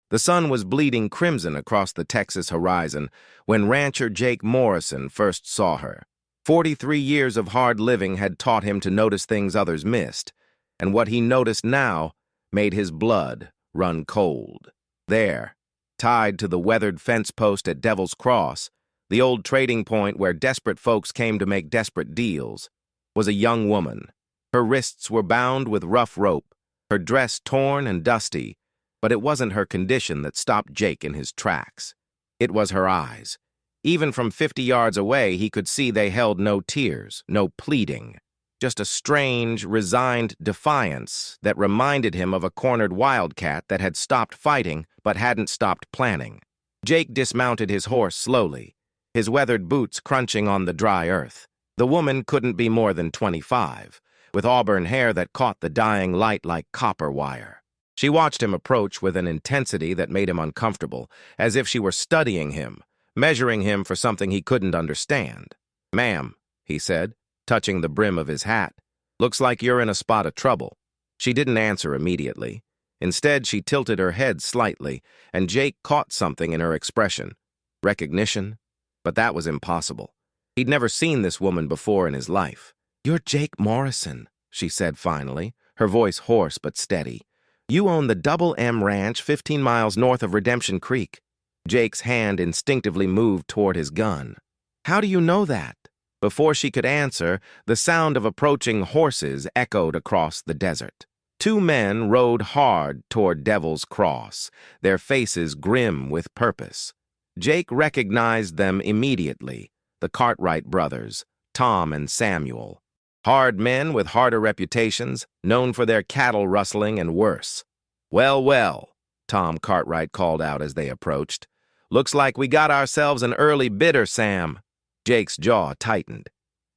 The sun was bleeding crimson across the Texas horizon when rancher Jake Morrison first saw her. 43 years of hard living had taught him to notice things others missed, and what he noticed now made his blood run cold. There, tied to the weathered fence post at Devil's Cross, the old trading point where desperate folks came to make desperate deals, was a young woman. Her wrists were bound with rough rope, her dress torn and dusty, but it wasn't her condition that stopped Jake in his tracks. It was her eyes. Even from 50 yards away, he could see they held no tears, no pleading, just a strange, resigned defiance that reminded him of a cornered wildcat that had stopped fighting but hadn't stopped planning. Jake dismounted his horse slowly, his weathered boots crunching on the dry earth. The woman couldn't be more than 25, with auburn hair that caught the dying light like copper wire. She watched him approach with an intensity that made him uncomfortable, as if she were studying him, measuring him for something he couldn't understand. "Ma'am," he said, touching the brim of his hat, "looks like you're in a spot of trouble." She didn't answer immediately. Instead, she tilted her head slightly, and Jake caught something in her expression. Recognition? But that was impossible. He'd never seen this woman before in his life. "You're Jake Morrison," she said finally, her voice hoarse but steady. "You own the Double M Ranch 15 miles north of Redemption Creek." Jake's hand instinctively moved toward his gun. "How do you know that?" Before she could answer, the sound of approaching horses echoed across the desert. Two men rode hard toward Devil's Cross, their faces grim with purpose. Jake recognized them immediately, the Cartwright brothers, Tom and Samuel. Hard men with harder reputations, known for their cattle rustling and worse. "Well, well," Tom Cartwright called out as they approached. "Looks like we got ourselves an early bidder, Sam." Jake's jaw tightened.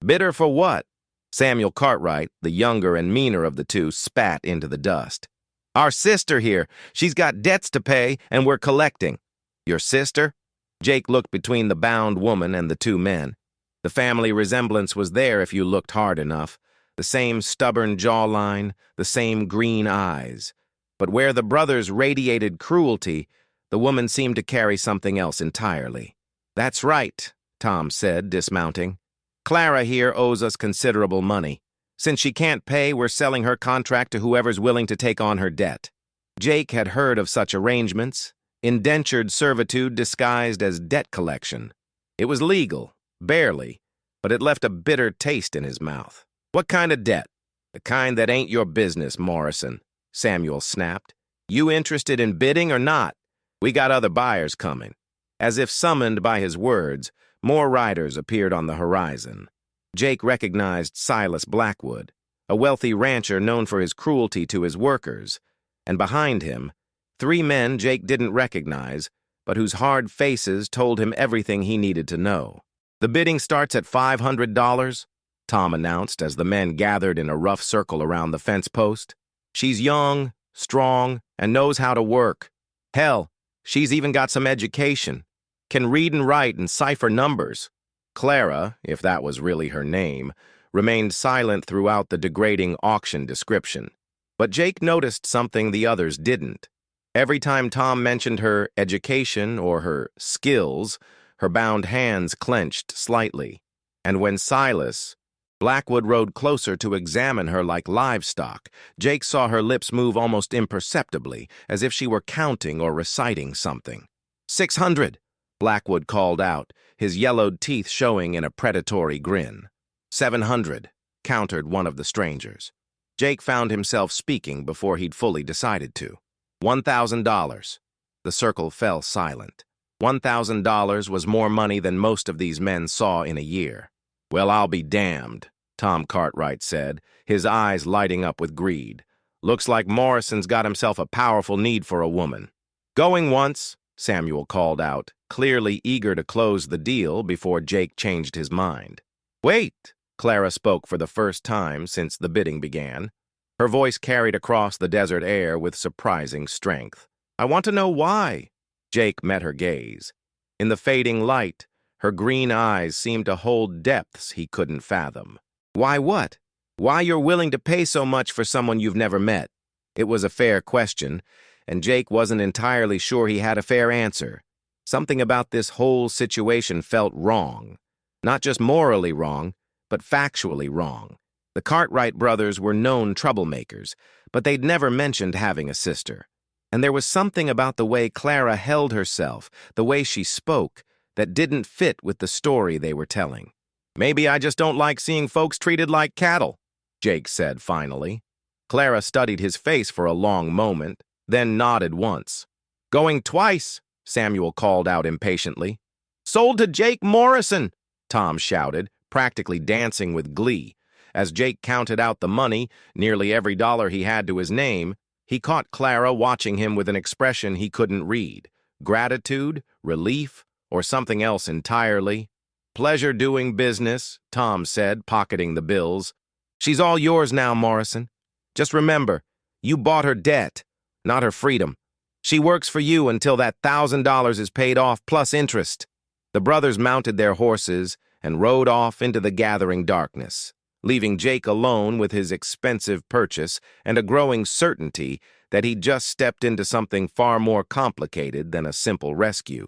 "Bidder for what?" Samuel Cartwright, the younger and meaner of the two, spat into the dust. "Our sister here. She's got debts to pay, and we're collecting." "Your sister?" Jake looked between the bound woman and the two men. The family resemblance was there if you looked hard enough. The same stubborn jawline, the same green eyes. But where the brothers radiated cruelty, the woman seemed to carry something else entirely. "That's right," Tom said, dismounting. "Clara here owes us considerable money. Since she can't pay, we're selling her contract to whoever's willing to take on her debt." Jake had heard of such arrangements, indentured servitude disguised as debt collection. It was legal, barely, but it left a bitter taste in his mouth. "What kind of debt?" "The kind that ain't your business, Morrison," Samuel snapped. "You interested in bidding or not? We got other buyers coming." As if summoned by his words, more riders appeared on the horizon. Jake recognized Silas Blackwood, a wealthy rancher known for his cruelty to his workers, and behind him, three men Jake didn't recognize, but whose hard faces told him everything he needed to know. "The bidding starts at $500, Tom announced as the men gathered in a rough circle around the fence post. "She's young, strong, and knows how to work. Hell, she's even got some education. Can read and write and cipher numbers." Clara, if that was really her name, remained silent throughout the degrading auction description. But Jake noticed something the others didn't. Every time Tom mentioned her education or her skills, her bound hands clenched slightly. And when Silas Blackwood rode closer to examine her like livestock, Jake saw her lips move almost imperceptibly, as if she were counting or reciting something. "600, Blackwood called out, his yellowed teeth showing in a predatory grin. "700, countered one of the strangers. Jake found himself speaking before he'd fully decided to. $1,000. The circle fell silent. $1,000 was more money than most of these men saw in a year. "Well, I'll be damned," Tom Cartwright said, his eyes lighting up with greed. "Looks like Morrison's got himself a powerful need for a woman." "Going once," Samuel called out, clearly eager to close the deal before Jake changed his mind. "Wait," Clara spoke for the first time since the bidding began. Her voice carried across the desert air with surprising strength. "I want to know why." Jake met her gaze. In the fading light, her green eyes seemed to hold depths he couldn't fathom. "Why what? Why you're willing to pay so much for someone you've never met?" It was a fair question, and Jake wasn't entirely sure he had a fair answer. Something about this whole situation felt wrong. Not just morally wrong, but factually wrong. The Cartwright brothers were known troublemakers, but they'd never mentioned having a sister. And there was something about the way Clara held herself, the way she spoke, that didn't fit with the story they were telling. "Maybe I just don't like seeing folks treated like cattle," Jake said finally. Clara studied his face for a long moment, then nodded once. "Going twice," Samuel called out impatiently. "Sold to Jake Morrison," Tom shouted, practically dancing with glee. As Jake counted out the money, nearly every dollar he had to his name, he caught Clara watching him with an expression he couldn't read. Gratitude, relief, or something else entirely. "Pleasure doing business," Tom said, pocketing the bills. "She's all yours now, Morrison. Just remember, you bought her debt, not her freedom. She works for you until that $1,000 is paid off plus interest." The brothers mounted their horses and rode off into the gathering darkness, leaving Jake alone with his expensive purchase and a growing certainty that he'd just stepped into something far more complicated than a simple rescue.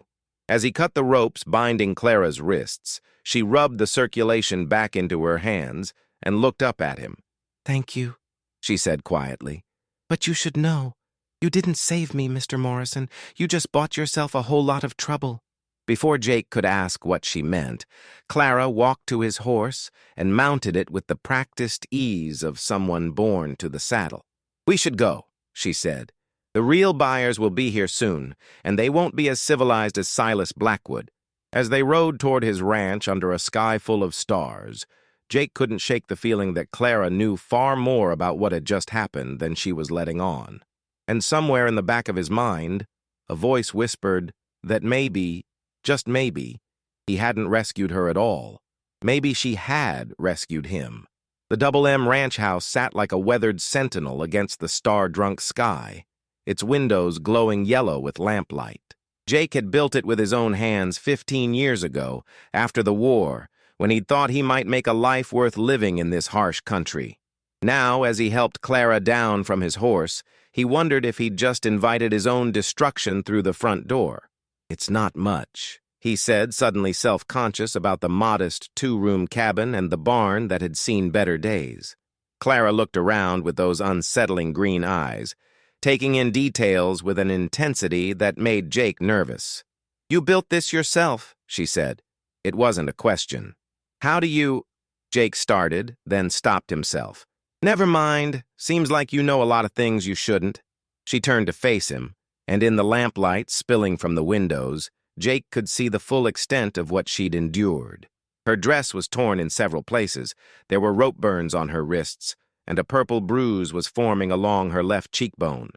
As he cut the ropes binding Clara's wrists, she rubbed the circulation back into her hands and looked up at him. "Thank you," she said quietly. "but you should know. You didn't save me, Mr. Morrison. You just bought yourself a whole lot of trouble." Before Jake could ask what she meant, Clara walked to his horse and mounted it with the practiced ease of someone born to the saddle. "We should go," she said. "The real buyers will be here soon, and they won't be as civilized as Silas Blackwood." As they rode toward his ranch under a sky full of stars, Jake couldn't shake the feeling that Clara knew far more about what had just happened than she was letting on. And somewhere in the back of his mind, a voice whispered that maybe, just maybe, he hadn't rescued her at all. Maybe she had rescued him. The Double M ranch house sat like a weathered sentinel against the star-drunk sky, its windows glowing yellow with lamplight. Jake had built it with his own hands 15 years ago, after the war, when he'd thought he might make a life worth living in this harsh country. Now, as he helped Clara down from his horse, he wondered if he'd just invited his own destruction through the front door. "It's not much," he said, suddenly self-conscious about the modest two-room cabin and the barn that had seen better days. Clara looked around with those unsettling green eyes, taking in details with an intensity that made Jake nervous. "You built this yourself," she said. It wasn't a question. "How do you—" Jake started, then stopped himself. "Never mind. Seems like you know a lot of things you shouldn't." She turned to face him, and in the lamplight spilling from the windows, Jake could see the full extent of what she'd endured. Her dress was torn in several places, there were rope burns on her wrists, and a purple bruise was forming along her left cheekbone.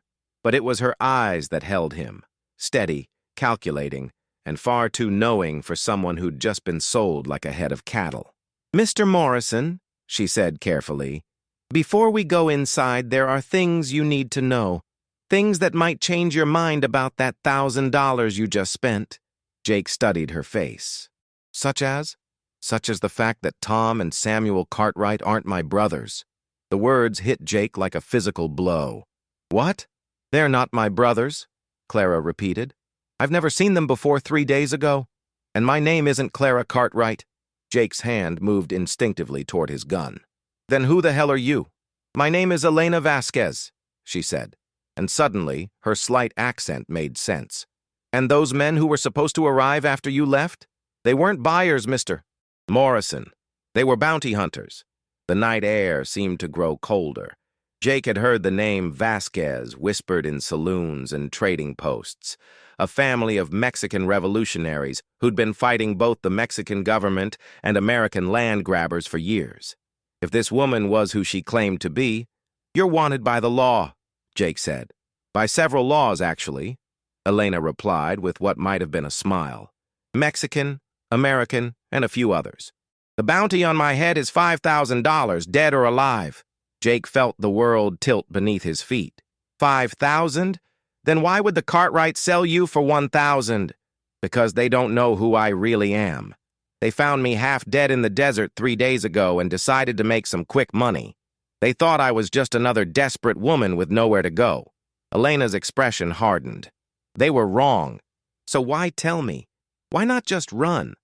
But it was her eyes that held him, steady, calculating, and far too knowing for someone who'd just been sold like a head of cattle. "Mr. Morrison," she said carefully, "before we go inside, there are things you need to know. Things that might change your mind about that $1,000 you just spent." Jake studied her face. "Such as?" "Such as the fact that Tom and Samuel Cartwright aren't my brothers." The words hit Jake like a physical blow. "What? They're not my brothers?" Clara repeated. "I've never seen them before 3 days ago. And my name isn't Clara Cartwright." Jake's hand moved instinctively toward his gun. "Then who the hell are you?" "My name is Elena Vasquez," she said. And suddenly, her slight accent made sense. "And those men who were supposed to arrive after you left? They weren't buyers, Mr. Morrison. They were bounty hunters." The night air seemed to grow colder. Jake had heard the name Vasquez whispered in saloons and trading posts, a family of Mexican revolutionaries who'd been fighting both the Mexican government and American land grabbers for years. If this woman was who she claimed to be, "You're wanted by the law," Jake said. "By several laws, actually," Elena replied with what might have been a smile. "Mexican, American, and a few others. The bounty on my head is $5,000, dead or alive." Jake felt the world tilt beneath his feet. "5,000? Then why would the Cartwright sell you for 1,000? Because they don't know who I really am. They found me half dead in the desert 3 days ago and decided to make some quick money. They thought I was just another desperate woman with nowhere to go. Elena's expression hardened. They were wrong. So why tell me? Why not just run?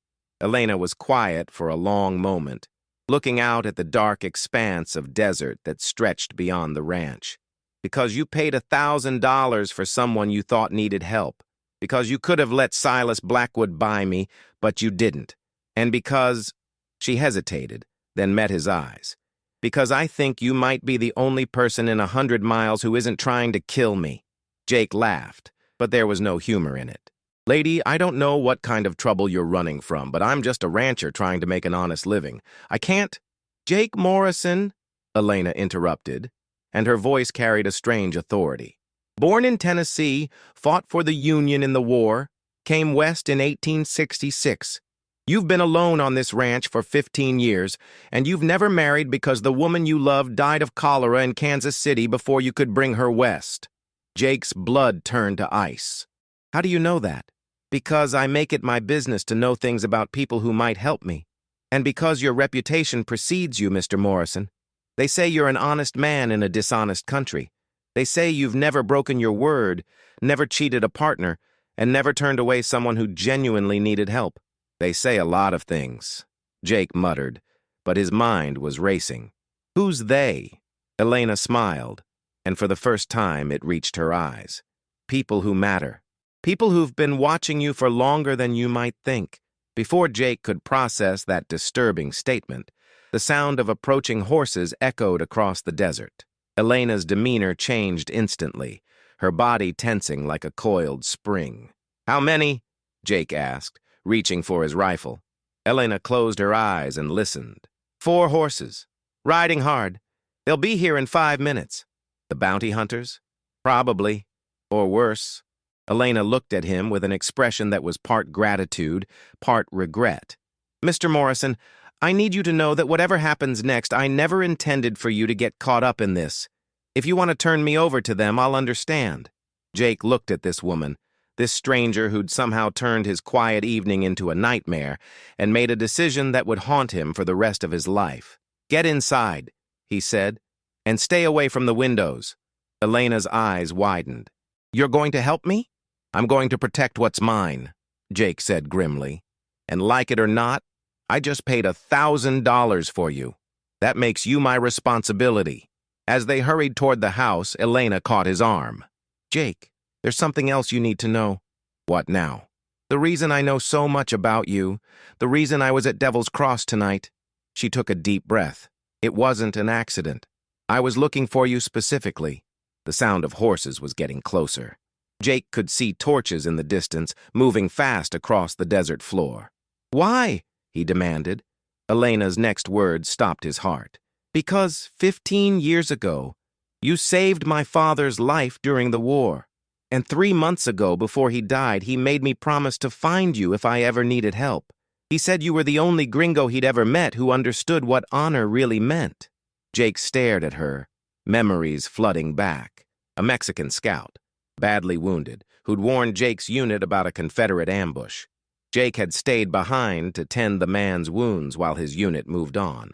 Elena was quiet for a long moment, looking out at the dark expanse of desert that stretched beyond the ranch. Because you paid $1,000 for someone you thought needed help. Because you could have let Silas Blackwood buy me, but you didn't. And because... She hesitated, then met his eyes. Because I think you might be the only person in 100 miles who isn't trying to kill me. Jake laughed, but there was no humor in it. Lady, I don't know what kind of trouble you're running from, but I'm just a rancher trying to make an honest living. I can't... Jake Morrison, Elena interrupted, and her voice carried a strange authority. Born in Tennessee, fought for the Union in the war, came west in 1866. You've been alone on this ranch for 15 years, and you've never married because the woman you loved died of cholera in Kansas City before you could bring her west. Jake's blood turned to ice. How do you know that? Because I make it my business to know things about people who might help me. And because your reputation precedes you, Mr. Morrison. They say you're an honest man in a dishonest country. They say you've never broken your word, never cheated a partner, and never turned away someone who genuinely needed help. They say a lot of things, Jake muttered, but his mind was racing. Who's they? Elena smiled, and for the first time it reached her eyes. People who matter. People who've been watching you for longer than you might think. Before Jake could process that disturbing statement, the sound of approaching horses echoed across the desert. Elena's demeanor changed instantly, her body tensing like a coiled spring. How many? Jake asked, reaching for his rifle. Elena closed her eyes and listened. 4 horses. Riding hard. They'll be here in 5 minutes. The bounty hunters? Probably. Or worse. Elena looked at him with an expression that was part gratitude, part regret. Mr. Morrison, I need you to know that whatever happens next, I never intended for you to get caught up in this. If you want to turn me over to them, I'll understand. Jake looked at this woman, this stranger who'd somehow turned his quiet evening into a nightmare, and made a decision that would haunt him for the rest of his life. Get inside, he said, and stay away from the windows. Elena's eyes widened. You're going to help me? I'm going to protect what's mine, Jake said grimly. And like it or not, I just paid $1,000 for you. That makes you my responsibility. As they hurried toward the house, Elena caught his arm. Jake, there's something else you need to know. What now? The reason I know so much about you, the reason I was at Devil's Cross tonight. She took a deep breath. It wasn't an accident. I was looking for you specifically. The sound of horses was getting closer. Jake could see torches in the distance, moving fast across the desert floor. Why? He demanded. Elena's next words stopped his heart. Because 15 years ago, you saved my father's life during the war. And 3 months ago, before he died, he made me promise to find you if I ever needed help. He said you were the only gringo he'd ever met who understood what honor really meant. Jake stared at her, memories flooding back. A Mexican scout, badly wounded, who'd warned Jake's unit about a Confederate ambush. Jake had stayed behind to tend the man's wounds while his unit moved on,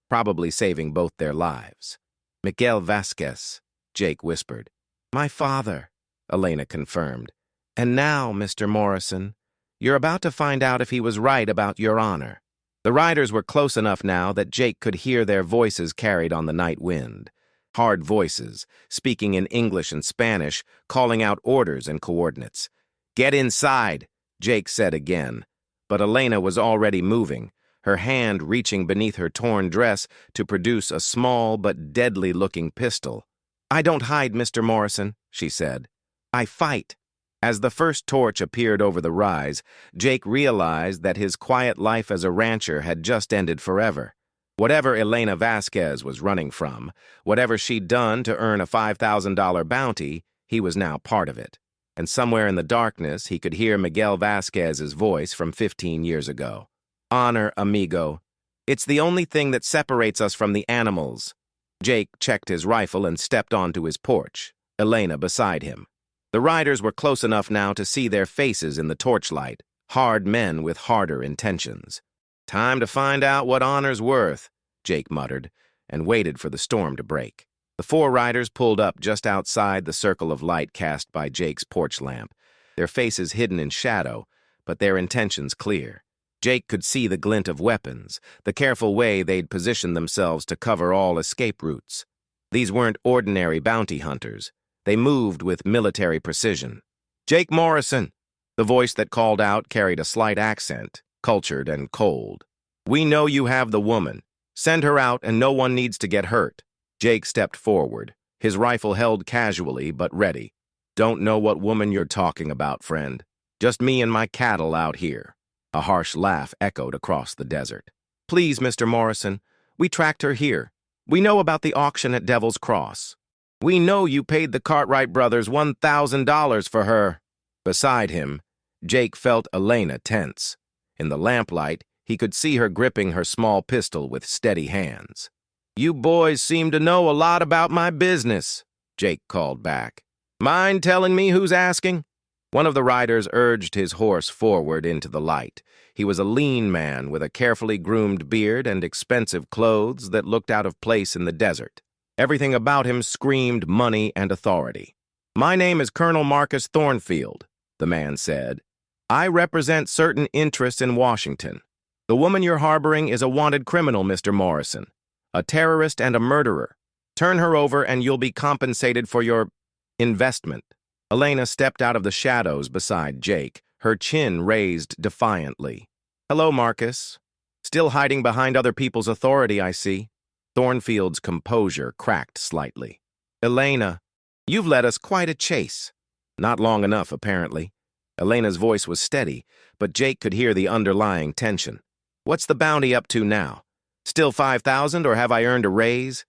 probably saving both their lives. Miguel Vasquez, Jake whispered. My father, Elena confirmed. And now, Mr. Morrison, you're about to find out if he was right about your honor. The riders were close enough now that Jake could hear their voices carried on the night wind. Hard voices, speaking in English and Spanish, calling out orders and coordinates. Get inside, Jake said again. But Elena was already moving, her hand reaching beneath her torn dress to produce a small but deadly-looking pistol. I don't hide, Mr. Morrison, she said. I fight. As the first torch appeared over the rise, Jake realized that his quiet life as a rancher had just ended forever. Whatever Elena Vasquez was running from, whatever she'd done to earn a $5,000 bounty, he was now part of it. And somewhere in the darkness, he could hear Miguel Vasquez's voice from 15 years ago. Honor, amigo. It's the only thing that separates us from the animals. Jake checked his rifle and stepped onto his porch, Elena beside him. The riders were close enough now to see their faces in the torchlight, hard men with harder intentions. Time to find out what honor's worth, Jake muttered, and waited for the storm to break. The four riders pulled up just outside the circle of light cast by Jake's porch lamp, their faces hidden in shadow, but their intentions clear. Jake could see the glint of weapons, the careful way they'd positioned themselves to cover all escape routes. These weren't ordinary bounty hunters. They moved with military precision. "Jake Morrison!" The voice that called out carried a slight accent, cultured and cold. "We know you have the woman. Send her out and no one needs to get hurt." Jake stepped forward, his rifle held casually but ready. "Don't know what woman you're talking about, friend. Just me and my cattle out here." A harsh laugh echoed across the desert. "Please, Mr. Morrison, we tracked her here. We know about the auction at Devil's Cross. We know you paid the Cartwright brothers $1,000 for her." Beside him, Jake felt Elena tense. In the lamplight, he could see her gripping her small pistol with steady hands. "You boys seem to know a lot about my business," Jake called back. "Mind telling me who's asking?" One of the riders urged his horse forward into the light. He was a lean man with a carefully groomed beard and expensive clothes that looked out of place in the desert. Everything about him screamed money and authority. "My name is Colonel Marcus Thornfield," the man said. "I represent certain interests in Washington. The woman you're harboring is a wanted criminal, Mr. Morrison. A terrorist and a murderer. Turn her over and you'll be compensated for your investment." Elena stepped out of the shadows beside Jake, her chin raised defiantly. "Hello, Marcus. Still hiding behind other people's authority, I see." Thornfield's composure cracked slightly. "Elena, you've led us quite a chase." "Not long enough, apparently." Elena's voice was steady, but Jake could hear the underlying tension. "What's the bounty up to now? Still 5,000, or have I earned a raise?"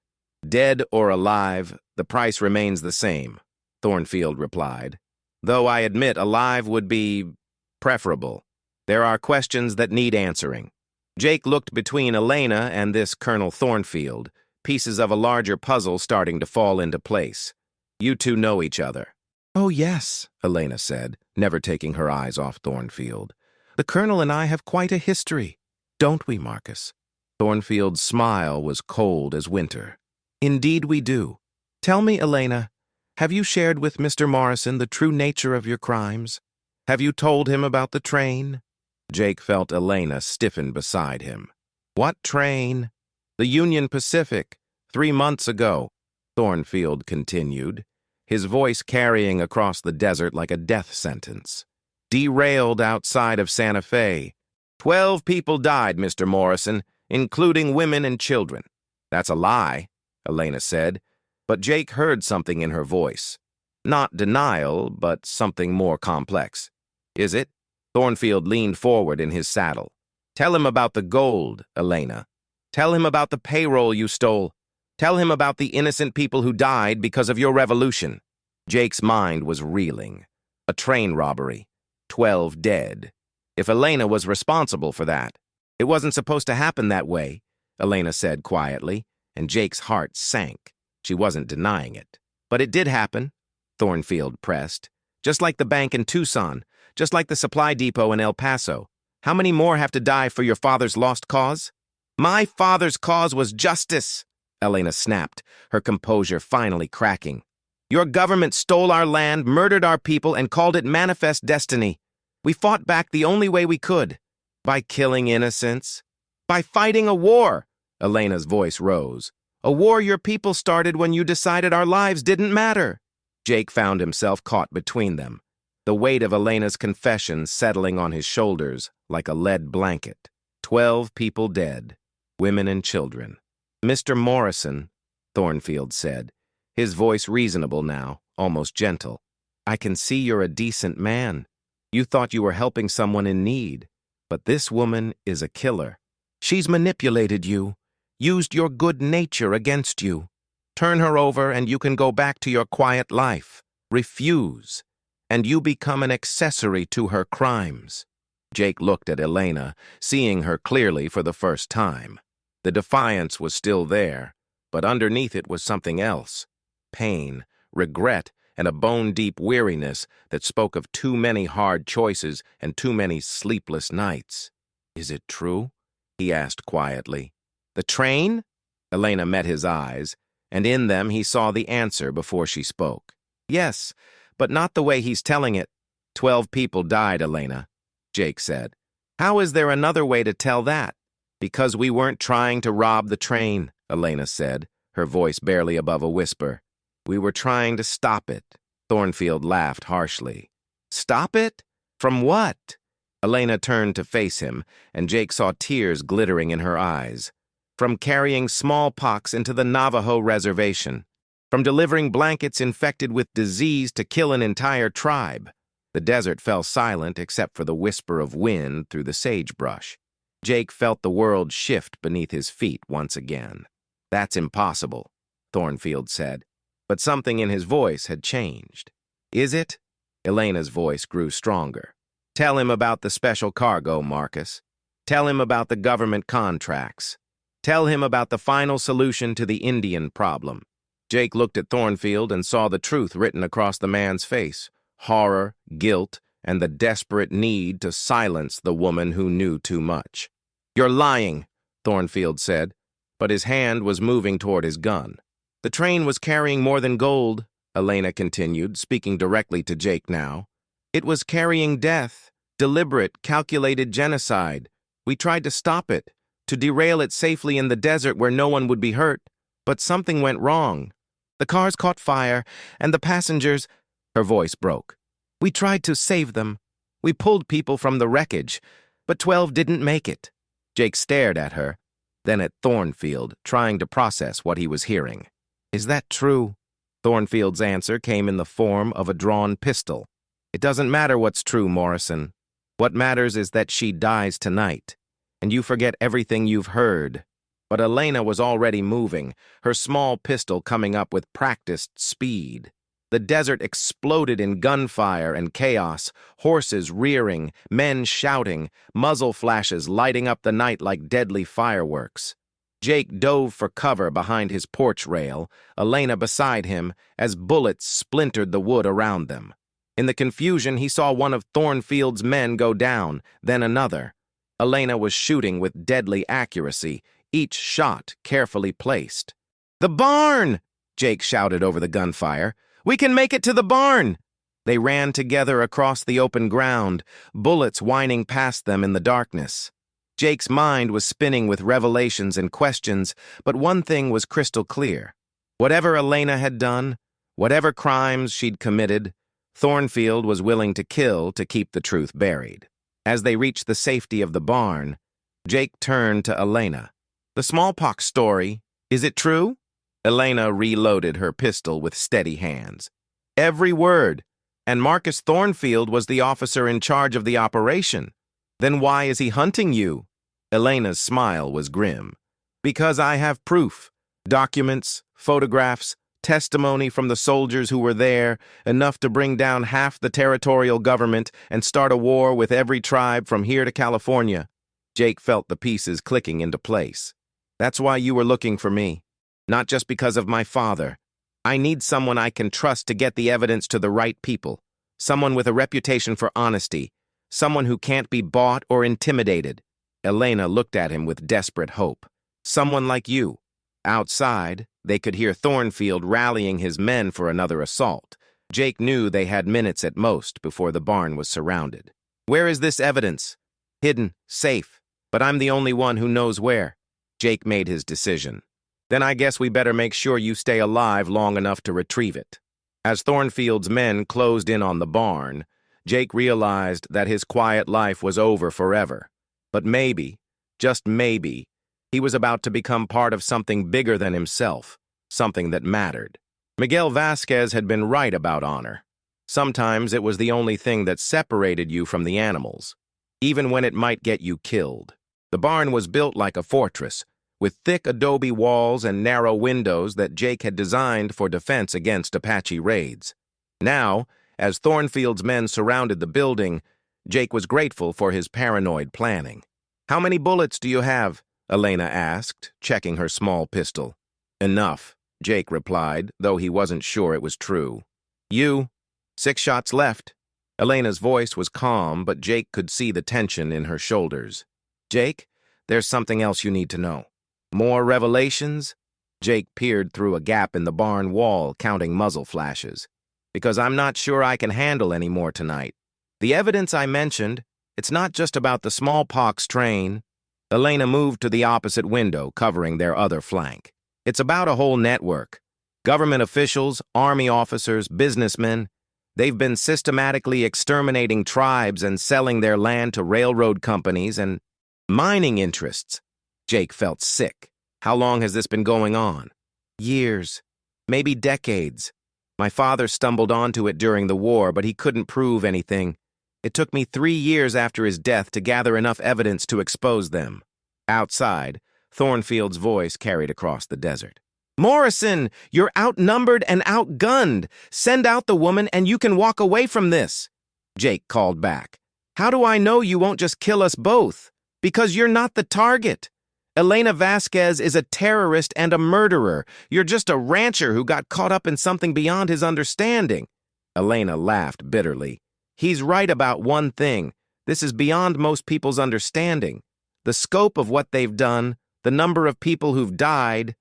"Dead or alive, the price remains the same," Thornfield replied. "Though I admit alive would be preferable. There are questions that need answering." Jake looked between Elena and this Colonel Thornfield, pieces of a larger puzzle starting to fall into place. "You two know each other." "Oh, yes," Elena said, never taking her eyes off Thornfield. "The Colonel and I have quite a history. Don't we, Marcus?" Thornfield's smile was cold as winter. "Indeed we do. Tell me, Elena, have you shared with Mr. Morrison the true nature of your crimes? Have you told him about the train?" Jake felt Elena stiffen beside him. "What train?" "The Union Pacific, 3 months ago," Thornfield continued, his voice carrying across the desert like a death sentence. "Derailed outside of Santa Fe. 12 people died, Mr. Morrison, including women and children." "That's a lie," Elena said, but Jake heard something in her voice. Not denial, but something more complex. "Is it?" Thornfield leaned forward in his saddle. "Tell him about the gold, Elena. Tell him about the payroll you stole. Tell him about the innocent people who died because of your revolution." Jake's mind was reeling. A train robbery. 12 dead. If Elena was responsible for that. "It wasn't supposed to happen that way," Elena said quietly, and Jake's heart sank. She wasn't denying it. "But it did happen," Thornfield pressed. "Just like the bank in Tucson, just like the supply depot in El Paso. How many more have to die for your father's lost cause?" "My father's cause was justice," Elena snapped, her composure finally cracking. "Your government stole our land, murdered our people, and called it manifest destiny. We fought back the only way we could. By killing innocents. By fighting a war." Elena's voice rose. "A war your people started when you decided our lives didn't matter." Jake found himself caught between them, the weight of Elena's confession settling on his shoulders like a lead blanket. 12 people dead, women and children. "Mr. Morrison," Thornfield said, his voice reasonable now, almost gentle. "I can see you're a decent man. You thought you were helping someone in need, but this woman is a killer. She's manipulated you, used your good nature against you. Turn her over and you can go back to your quiet life. Refuse, and you become an accessory to her crimes." Jake looked at Elena, seeing her clearly for the first time. The defiance was still there, but underneath it was something else. Pain, regret, and a bone-deep weariness that spoke of too many hard choices and too many sleepless nights. "Is it true?" he asked quietly. "The train?" Elena met his eyes, and in them he saw the answer before she spoke. "Yes, but not the way he's telling it. 12 people died, Elena," Jake said. "How is there another way to tell that?" "Because we weren't trying to rob the train," Elena said, her voice barely above a whisper. "We were trying to stop it." Thornfield laughed harshly. "Stop it? From what?" Elena turned to face him, and Jake saw tears glittering in her eyes. "From carrying smallpox into the Navajo reservation. From delivering blankets infected with disease to kill an entire tribe." The desert fell silent except for the whisper of wind through the sagebrush. Jake felt the world shift beneath his feet once again. "That's impossible," Thornfield said, but something in his voice had changed. "Is it?" Elena's voice grew stronger. "Tell him about the special cargo, Marcus. Tell him about the government contracts. Tell him about the final solution to the Indian problem." Jake looked at Thornfield and saw the truth written across the man's face: horror, guilt, and the desperate need to silence the woman who knew too much. "You're lying," Thornfield said, but his hand was moving toward his gun. "The train was carrying more than gold," Elena continued, speaking directly to Jake now. "It was carrying death, deliberate, calculated genocide. We tried to stop it, to derail it safely in the desert where no one would be hurt, but something went wrong. The cars caught fire, and the passengers—" Her voice broke. "We tried to save them. We pulled people from the wreckage, but 12 didn't make it." Jake stared at her, then at Thornfield, trying to process what he was hearing. "Is that true?" Thornfield's answer came in the form of a drawn pistol. "It doesn't matter what's true, Morrison. What matters is that she dies tonight, and you forget everything you've heard." But Elena was already moving, her small pistol coming up with practiced speed. The desert exploded in gunfire and chaos, horses rearing, men shouting, muzzle flashes lighting up the night like deadly fireworks. Jake dove for cover behind his porch rail, Elena beside him, as bullets splintered the wood around them. In the confusion, he saw one of Thornfield's men go down, then another. Elena was shooting with deadly accuracy, each shot carefully placed. "The barn!" Jake shouted over the gunfire. "We can make it to the barn!" They ran together across the open ground, bullets whining past them in the darkness. Jake's mind was spinning with revelations and questions, but one thing was crystal clear. Whatever Elena had done, whatever crimes she'd committed, Thornfield was willing to kill to keep the truth buried. As they reached the safety of the barn, Jake turned to Elena. "The smallpox story, is it true?" Elena reloaded her pistol with steady hands. "Every word. And Marcus Thornfield was the officer in charge of the operation. Then why is he hunting you?" Elena's smile was grim. "Because I have proof. Documents, photographs, testimony from the soldiers who were there, enough to bring down half the territorial government and start a war with every tribe from here to California." Jake felt the pieces clicking into place. "That's why you were looking for me. Not just because of my father. I need someone I can trust to get the evidence to the right people. Someone with a reputation for honesty. Someone who can't be bought or intimidated." Elena looked at him with desperate hope. "Someone like you." Outside, they could hear Thornfield rallying his men for another assault. Jake knew they had minutes at most before the barn was surrounded. "Where is this evidence?" "Hidden, safe, but I'm the only one who knows where." Jake made his decision. "Then I guess we better make sure you stay alive long enough to retrieve it." As Thornfield's men closed in on the barn, Jake realized that his quiet life was over forever. But maybe, just maybe, he was about to become part of something bigger than himself, something that mattered. Miguel Vasquez had been right about honor. Sometimes it was the only thing that separated you from the animals, even when it might get you killed. The barn was built like a fortress, with thick adobe walls and narrow windows that Jake had designed for defense against Apache raids. Now, as Thornfield's men surrounded the building, Jake was grateful for his paranoid planning. "How many bullets do you have?" Elena asked, checking her small pistol. "Enough," Jake replied, though he wasn't sure it was true. "You?" "6 shots left." Elena's voice was calm, but Jake could see the tension in her shoulders. "Jake, there's something else you need to know." "More revelations?" Jake peered through a gap in the barn wall, counting muzzle flashes. Because I'm not sure I can handle any more tonight. The evidence I mentioned, it's not just about the smallpox train. Elena moved to the opposite window, covering their other flank. It's about a whole network. Government officials, army officers, businessmen. They've been systematically exterminating tribes and selling their land to railroad companies and mining interests. Jake felt sick. How long has this been going on? Years. Maybe decades. My father stumbled onto it during the war, but he couldn't prove anything. It took me 3 years after his death to gather enough evidence to expose them. Outside, Thornfield's voice carried across the desert. Morrison, you're outnumbered and outgunned. Send out the woman and you can walk away from this. Jake called back. How do I know you won't just kill us both? Because you're not the target. Elena Vasquez is a terrorist and a murderer. You're just a rancher who got caught up in something beyond his understanding. Elena laughed bitterly. He's right about one thing. This is beyond most people's understanding. The scope of what they've done, the number of people who've died.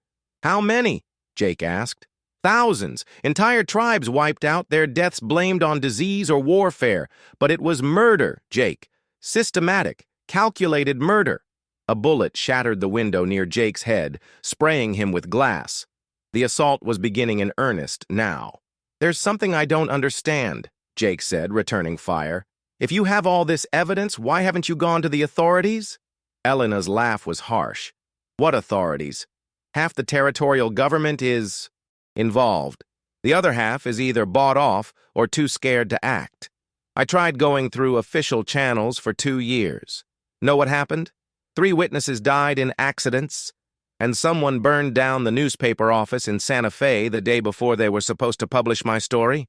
How many? Jake asked. Thousands. Entire tribes wiped out, their deaths blamed on disease or warfare. But it was murder, Jake. Systematic, calculated murder. A bullet shattered the window near Jake's head, spraying him with glass. The assault was beginning in earnest now. There's something I don't understand, Jake said, returning fire. If you have all this evidence, why haven't you gone to the authorities? Elena's laugh was harsh. What authorities? Half the territorial government is involved. The other half is either bought off or too scared to act. I tried going through official channels for 2 years. Know what happened? 3 witnesses died in accidents, and someone burned down the newspaper office in Santa Fe the day before they were supposed to publish my story.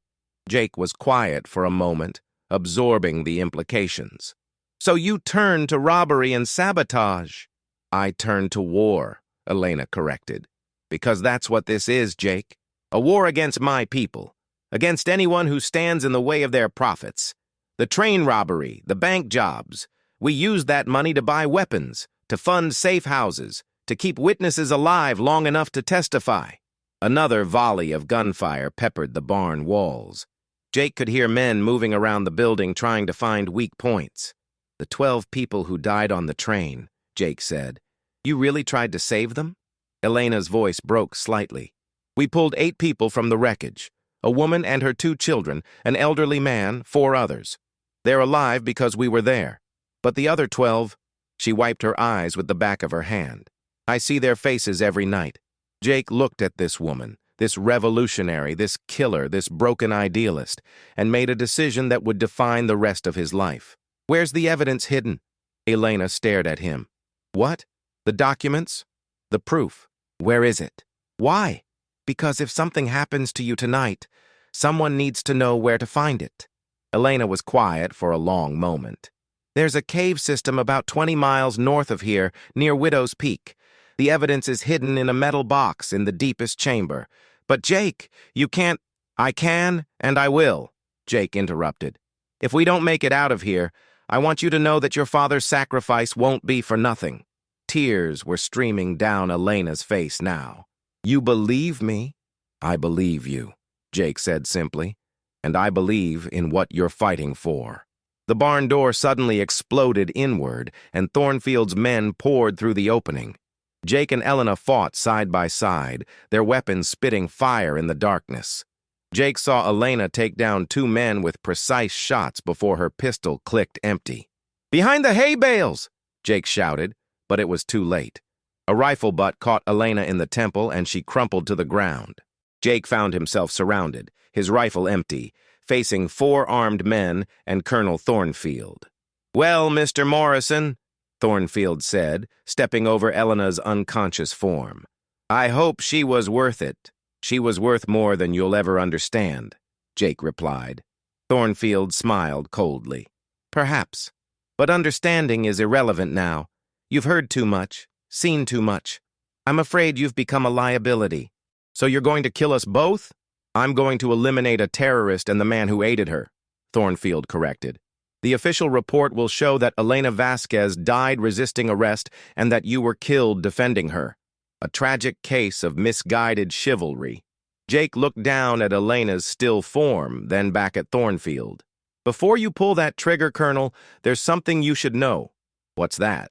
Jake was quiet for a moment, absorbing the implications. So you turned to robbery and sabotage. I turned to war, Elena corrected. Because that's what this is, Jake. A war against my people, against anyone who stands in the way of their profits. The train robbery, the bank jobs. We used that money to buy weapons, to fund safe houses, to keep witnesses alive long enough to testify. Another volley of gunfire peppered the barn walls. Jake could hear men moving around the building trying to find weak points. The 12 people who died on the train, Jake said. You really tried to save them? Elena's voice broke slightly. We pulled 8 people from the wreckage. A woman and her 2 children, an elderly man, 4 others. They're alive because we were there. But the other 12, she wiped her eyes with the back of her hand. I see their faces every night. Jake looked at this woman, this revolutionary, this killer, this broken idealist, and made a decision that would define the rest of his life. Where's the evidence hidden? Elena stared at him. What? The documents? The proof? Where is it? Why? Because if something happens to you tonight, someone needs to know where to find it. Elena was quiet for a long moment. There's a cave system about 20 miles north of here, near Widow's Peak. The evidence is hidden in a metal box in the deepest chamber. But Jake, you can't— I can, and I will, Jake interrupted. If we don't make it out of here, I want you to know that your father's sacrifice won't be for nothing. Tears were streaming down Elena's face now. You believe me? I believe you, Jake said simply, and I believe in what you're fighting for. The barn door suddenly exploded inward, and Thornfield's men poured through the opening. Jake and Elena fought side by side, their weapons spitting fire in the darkness. Jake saw Elena take down 2 men with precise shots before her pistol clicked empty. Behind the hay bales! Jake shouted, but it was too late. A rifle butt caught Elena in the temple and she crumpled to the ground. Jake found himself surrounded, his rifle empty, facing 4 armed men and Colonel Thornfield. Well, Mr. Morrison, Thornfield said, stepping over Elena's unconscious form. I hope she was worth it. She was worth more than you'll ever understand, Jake replied. Thornfield smiled coldly. Perhaps. But understanding is irrelevant now. You've heard too much, seen too much. I'm afraid you've become a liability. So you're going to kill us both? I'm going to eliminate a terrorist and the man who aided her, Thornfield corrected. The official report will show that Elena Vasquez died resisting arrest and that you were killed defending her. A tragic case of misguided chivalry. Jake looked down at Elena's still form, then back at Thornfield. Before you pull that trigger, Colonel, there's something you should know. What's that?